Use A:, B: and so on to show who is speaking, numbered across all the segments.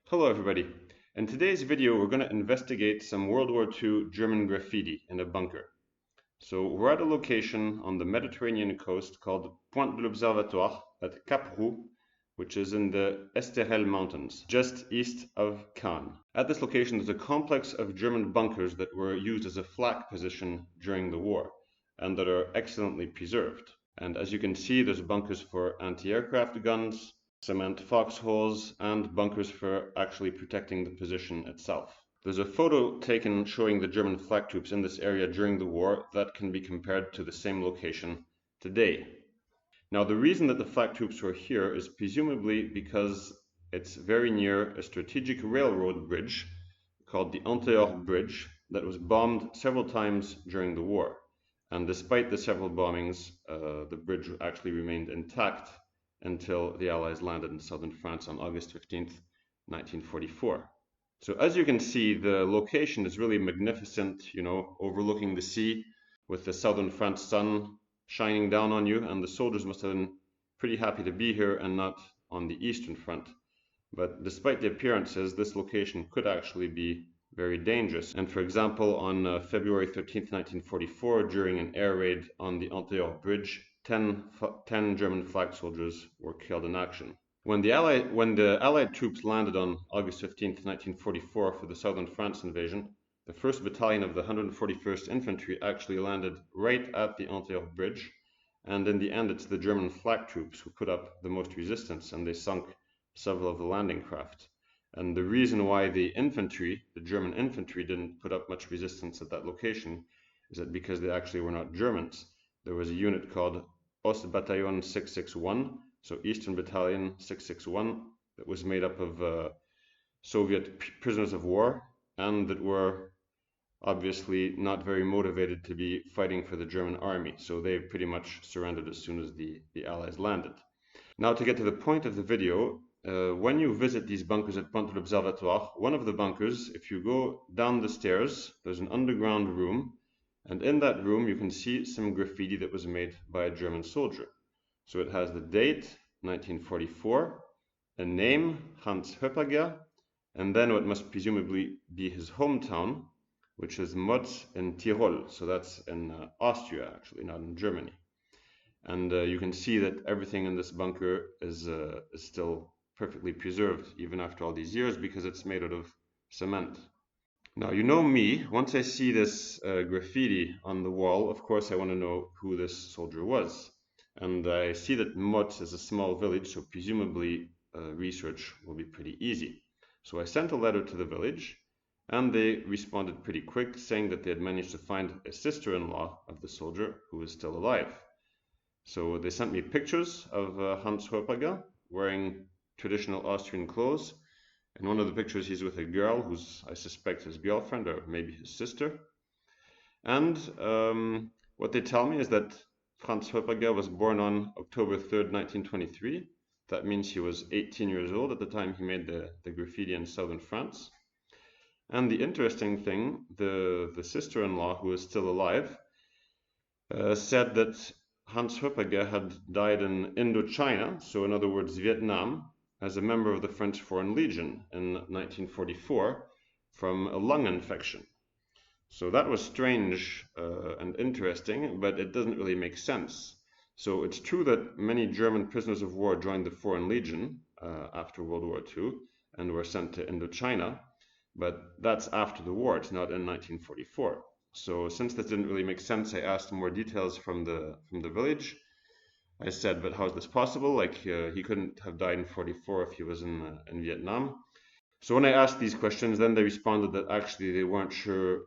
A: Hello everybody. In today's video we're going to investigate some World War II German graffiti in a bunker. So we're at a location on the Mediterranean coast called Pointe de l'Observatoire at Cap Roux, which is in the Estérel mountains, just east of Caen. At this location there's a complex of German bunkers that were used as a flak position during the war and that are excellently preserved. And as you can see, there's bunkers for anti-aircraft guns, cement foxholes, and bunkers for actually protecting the position itself. There's a photo taken showing the German flak troops in this area during the war that can be compared to the same location today. Now, the reason that the flak troops were here is presumably because it's very near a strategic railroad bridge called the Anthéor bridge that was bombed several times during the war. And despite the several bombings, the bridge actually remained intact until the Allies landed in southern France on August 15th, 1944. So as you can see, the location is really magnificent, overlooking the sea with the southern France sun shining down on you, and the soldiers must have been pretty happy to be here and not on the eastern front. But despite the appearances, this location could actually be very dangerous. And for example, on February 13th, 1944, during an air raid on the Anthéor bridge, 10 German flag soldiers were killed in action. When the Allied troops landed on August 15th, 1944 for the southern France invasion, the 1st Battalion of the 141st Infantry actually landed right at the Anthéor bridge, and in the end it's the German flak troops who put up the most resistance, and they sunk several of the landing craft. And the reason why the German infantry didn't put up much resistance at that location is that because they actually were not Germans. There was a unit called Ost Bataillon 661, so Eastern Battalion 661, that was made up of Soviet prisoners of war, and that were obviously not very motivated to be fighting for the German army. So they pretty much surrendered as soon as the Allies landed. Now, to get to the point of the video, when you visit these bunkers at Pointe de l'Observatoire, one of the bunkers, if you go down the stairs, there's an underground room, and in that room you can see some graffiti that was made by a German soldier. So it has the date, 1944, a name, Hans Höpperger, and then what must presumably be his hometown, which is Mötz in Tirol. So that's in Austria, actually, not in Germany. And you can see that everything in this bunker is still perfectly preserved even after all these years because it's made out of cement. Now, you know me, once I see this graffiti on the wall, of course I want to know who this soldier was. And I see that Mötz is a small village, so presumably research will be pretty easy. So I sent a letter to the village, and they responded pretty quick, saying that they had managed to find a sister-in-law of the soldier who was still alive. So they sent me pictures of Hans Höpperger wearing traditional Austrian clothes. In one of the pictures he's with a girl who's, I suspect, his girlfriend or maybe his sister. And what they tell me is that Hans Höpperger was born on October 3rd, 1923. That means he was 18 years old at the time he made the graffiti in southern France. And the interesting thing, the sister-in-law, who is still alive, said that Hans Höpperger had died in Indochina, so in other words Vietnam, as a member of the French Foreign Legion in 1944 from a lung infection. So that was strange and interesting, but it doesn't really make sense. So it's true that many German prisoners of war joined the Foreign Legion after World War II and were sent to Indochina, but that's after the war, it's not in 1944. So since this didn't really make sense, I asked more details from the village. I said, but how is this possible? Like, he couldn't have died in 44 if he was in Vietnam. So when I asked these questions, then they responded that actually they weren't sure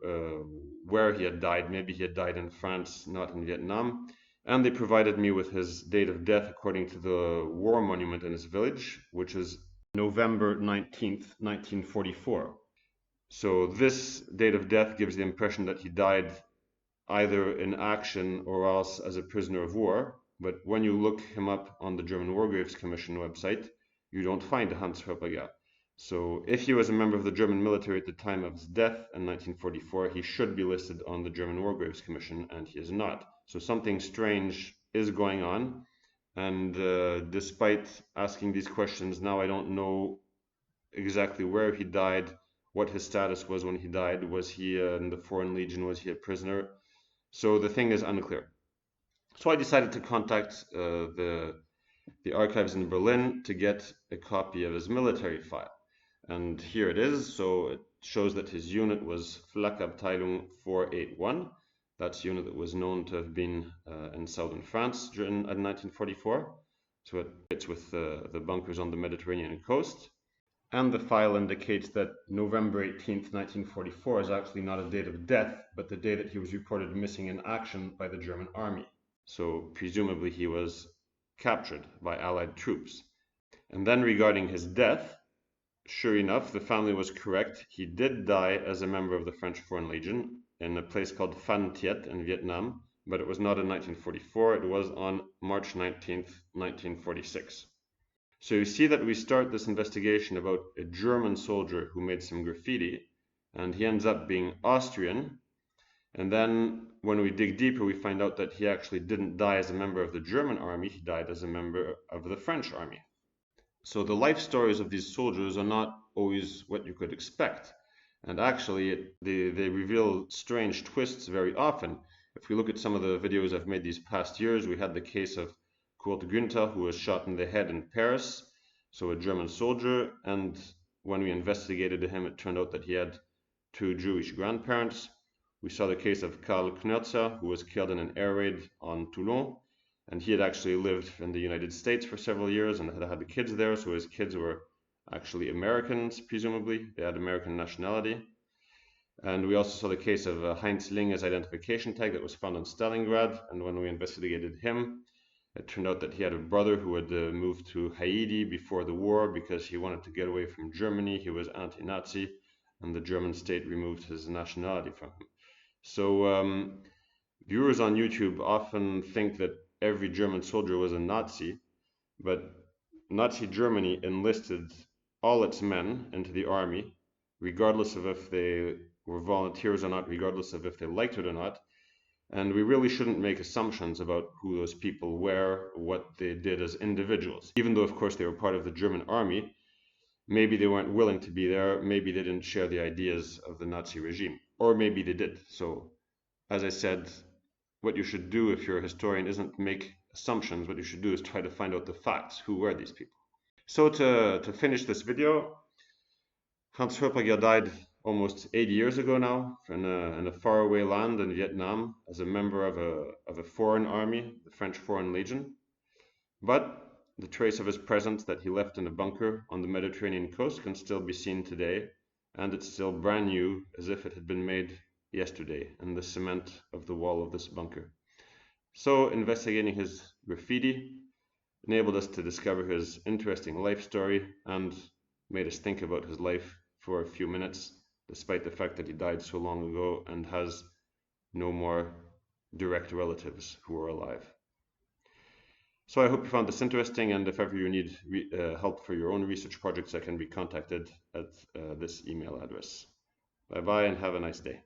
A: where he had died. Maybe he had died in France, not in Vietnam. And they provided me with his date of death according to the war monument in his village, which is November 19th, 1944. So this date of death gives the impression that he died either in action or else as a prisoner of war. But when you look him up on the German War Graves Commission website, you don't find Hans Höpperger. So if he was a member of the German military at the time of his death in 1944, he should be listed on the German War Graves Commission, and he is not. So something strange is going on. And despite asking these questions, now I don't know exactly where he died, what his status was when he died. Was he in the Foreign Legion? Was he a prisoner? So the thing is unclear. So I decided to contact the archives in Berlin to get a copy of his military file. And here it is. So it shows that his unit was Flak Abteilung 481. That's the unit that was known to have been in southern France in 1944. So it fits with the bunkers on the Mediterranean coast. And the file indicates that November 18th, 1944 is actually not a date of death, but the day that he was reported missing in action by the German army. So presumably he was captured by Allied troops. And then regarding his death, sure enough, the family was correct. He did die as a member of the French Foreign Legion in a place called Phan Tiet in Vietnam, but it was not in 1944. It was on March 19th, 1946. So you see that we start this investigation about a German soldier who made some graffiti, and he ends up being Austrian. And then when we dig deeper, we find out that he actually didn't die as a member of the German army, he died as a member of the French army. So the life stories of these soldiers are not always what you could expect. And actually, they reveal strange twists very often. If we look at some of the videos I've made these past years, we had the case of Kurt Günther, who was shot in the head in Paris, so a German soldier. And when we investigated him, it turned out that he had 2 Jewish grandparents. We saw the case of Karl Knörzer, who was killed in an air raid on Toulon. And he had actually lived in the United States for several years and had the kids there, so his kids were actually Americans, presumably. They had American nationality. And we also saw the case of Heinz Linge's identification tag that was found in Stalingrad. And when we investigated him, it turned out that he had a brother who had moved to Haiti before the war because he wanted to get away from Germany. He was anti-Nazi, and the German state removed his nationality from him. So viewers on YouTube often think that every German soldier was a Nazi, but Nazi Germany enlisted all its men into the army, regardless of if they were volunteers or not, regardless of if they liked it or not. And we really shouldn't make assumptions about who those people were, what they did as individuals. Even though, of course, they were part of the German army, maybe they weren't willing to be there, maybe they didn't share the ideas of the Nazi regime, or maybe they did. So, as I said, what you should do if you're a historian isn't make assumptions. What you should do is try to find out the facts. Who were these people? So to finish this video, Hans Höpperger died almost 80 years ago now in a faraway land in Vietnam as a member of a foreign army, the French Foreign Legion. But the trace of his presence that he left in a bunker on the Mediterranean coast can still be seen today, and it's still brand new as if it had been made yesterday in the cement of the wall of this bunker. So investigating his graffiti enabled us to discover his interesting life story and made us think about his life for a few minutes, despite the fact that he died so long ago and has no more direct relatives who are alive. So I hope you found this interesting, and if ever you need help for your own research projects, I can be contacted at this email address. Bye bye and have a nice day.